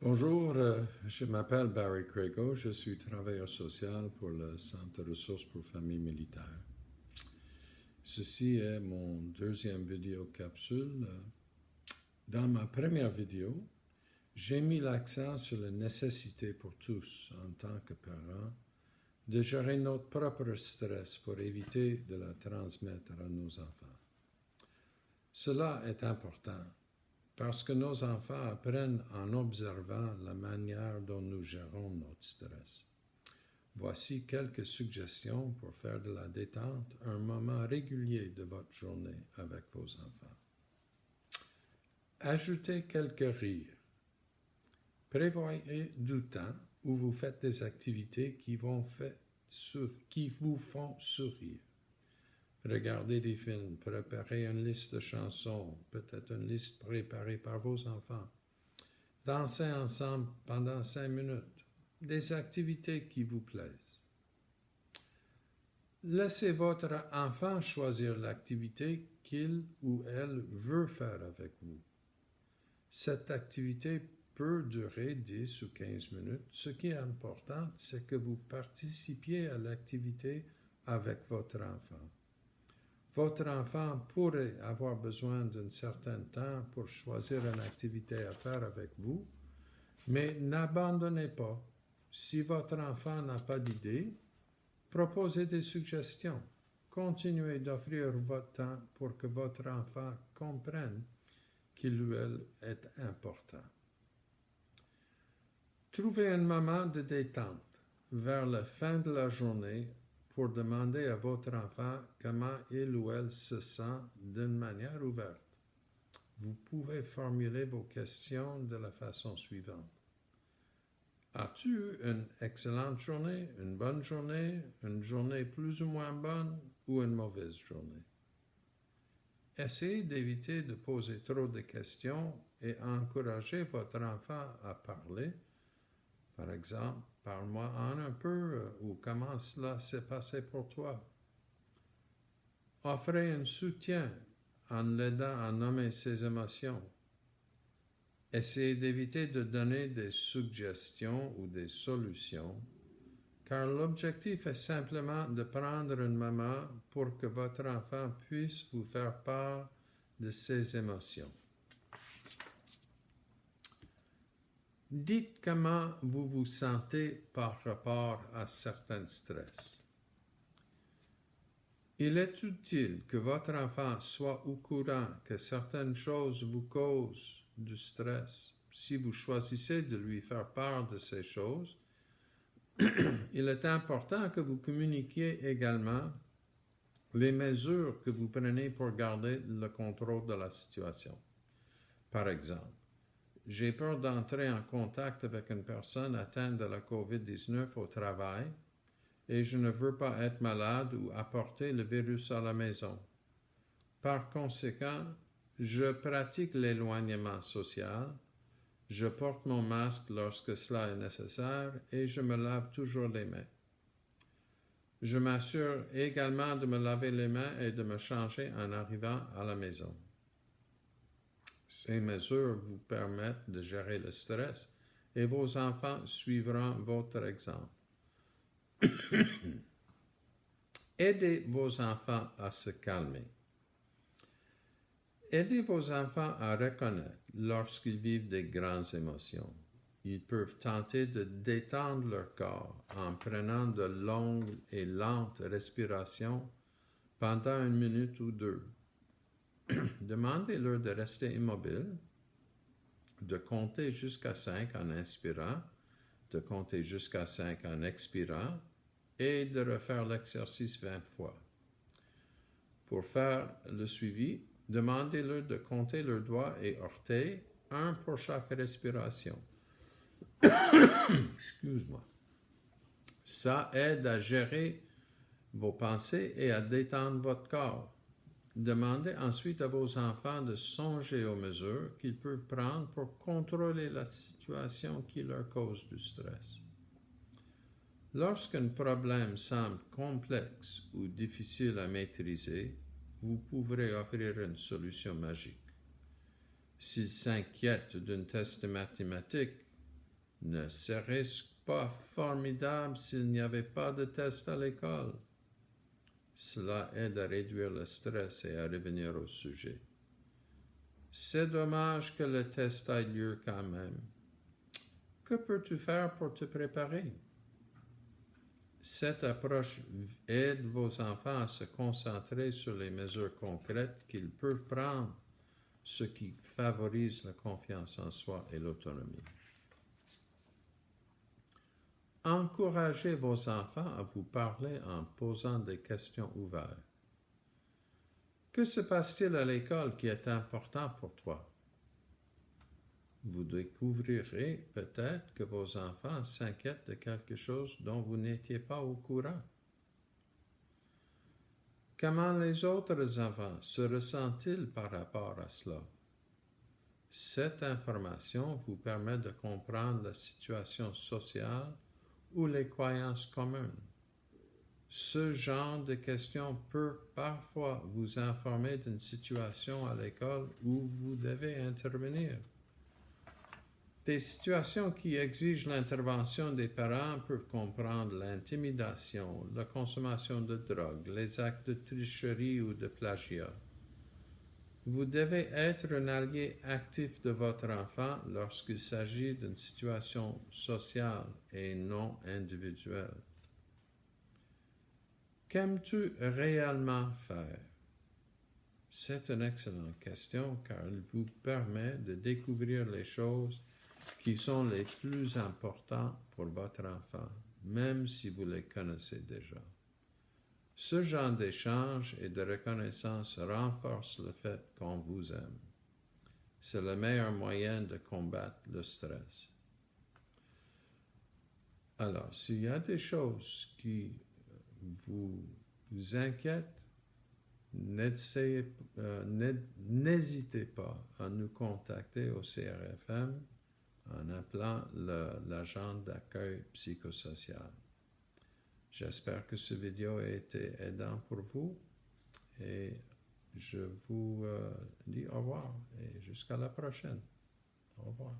Bonjour, je m'appelle Barry Craigo, je suis travailleur social pour le Centre de ressources pour familles militaires. Ceci est mon deuxième vidéo capsule. Dans ma première vidéo, j'ai mis l'accent sur la nécessité pour tous, en tant que parents, de gérer notre propre stress pour éviter de la transmettre à nos enfants. Cela est important parce que nos enfants apprennent en observant la manière dont nous gérons notre stress. Voici quelques suggestions pour faire de la détente un moment régulier de votre journée avec vos enfants. Ajoutez quelques rires. Prévoyez du temps où vous faites des activités qui vous font sourire. Regardez des films, préparez une liste de chansons, peut-être une liste préparée par vos enfants. Dansez ensemble pendant 5 minutes. Des activités qui vous plaisent. Laissez votre enfant choisir l'activité qu'il ou elle veut faire avec vous. Cette activité peut durer 10 ou 15 minutes. Ce qui est important, c'est que vous participiez à l'activité avec votre enfant. Votre enfant pourrait avoir besoin d'un certain temps pour choisir une activité à faire avec vous, mais n'abandonnez pas. Si votre enfant n'a pas d'idée, proposez des suggestions. Continuez d'offrir votre temps pour que votre enfant comprenne qu'il ou elle est important. Trouvez un moment de détente vers la fin de la journée pour demander à votre enfant comment il ou elle se sent d'une manière ouverte. Vous pouvez formuler vos questions de la façon suivante. As-tu eu une excellente journée, une bonne journée, une journée plus ou moins bonne ou une mauvaise journée? Essayez d'éviter de poser trop de questions et encouragez votre enfant à parler. Par exemple, parle-moi en un peu ou comment cela s'est passé pour toi. Offrez un soutien en l'aidant à nommer ses émotions. Essayez d'éviter de donner des suggestions ou des solutions, car l'objectif est simplement de prendre un moment pour que votre enfant puisse vous faire part de ses émotions. Dites comment vous vous sentez par rapport à certains stress. Il est utile que votre enfant soit au courant que certaines choses vous causent du stress. Si vous choisissez de lui faire part de ces choses, il est important que vous communiquiez également les mesures que vous prenez pour garder le contrôle de la situation. Par exemple, j'ai peur d'entrer en contact avec une personne atteinte de la COVID-19 au travail et je ne veux pas être malade ou apporter le virus à la maison. Par conséquent, je pratique l'éloignement social, je porte mon masque lorsque cela est nécessaire et je me lave toujours les mains. Je m'assure également de me laver les mains et de me changer en arrivant à la maison. Ces mesures vous permettent de gérer le stress et vos enfants suivront votre exemple. Aidez vos enfants à se calmer. Aidez vos enfants à reconnaître lorsqu'ils vivent des grandes émotions. Ils peuvent tenter de détendre leur corps en prenant de longues et lentes respirations pendant 1 minute ou 2. Demandez-leur de rester immobile, de compter jusqu'à 5 en inspirant, de compter jusqu'à 5 en expirant et de refaire l'exercice 20 fois. Pour faire le suivi, demandez-leur de compter leurs doigts et orteils, un pour chaque respiration. Excuse-moi. Ça aide à gérer vos pensées et à détendre votre corps. Demandez ensuite à vos enfants de songer aux mesures qu'ils peuvent prendre pour contrôler la situation qui leur cause du stress. Lorsqu'un problème semble complexe ou difficile à maîtriser, vous pourrez offrir une solution magique. S'ils s'inquiètent d'un test de mathématiques, Ne serait-ce pas formidable s'il n'y avait pas de test à l'école? Cela aide à réduire le stress et à revenir au sujet. C'est dommage que le test ait lieu quand même. Que peux-tu faire pour te préparer? Cette approche aide vos enfants à se concentrer sur les mesures concrètes qu'ils peuvent prendre, ce qui favorise la confiance en soi et l'autonomie. Encouragez vos enfants à vous parler en posant des questions ouvertes. Que se passe-t-il à l'école qui est important pour toi? Vous découvrirez peut-être que vos enfants s'inquiètent de quelque chose dont vous n'étiez pas au courant. Comment les autres enfants se ressentent-ils par rapport à cela? Cette information vous permet de comprendre la situation sociale ou les croyances communes. Ce genre de questions peut parfois vous informer d'une situation à l'école où vous devez intervenir. Des situations qui exigent l'intervention des parents peuvent comprendre l'intimidation, la consommation de drogue, les actes de tricherie ou de plagiat. Vous devez être un allié actif de votre enfant lorsqu'il s'agit d'une situation sociale et non individuelle. Qu'aimes-tu réellement faire? C'est une excellente question car elle vous permet de découvrir les choses qui sont les plus importantes pour votre enfant, même si vous les connaissez déjà. Ce genre d'échange et de reconnaissance renforce le fait qu'on vous aime. C'est le meilleur moyen de combattre le stress. Alors, s'il y a des choses qui vous inquiètent, n'hésitez pas à nous contacter au CRFM en appelant l'agent d'accueil psychosocial. J'espère que cette vidéo a été aidant pour vous et je vous dis au revoir et jusqu'à la prochaine. Au revoir.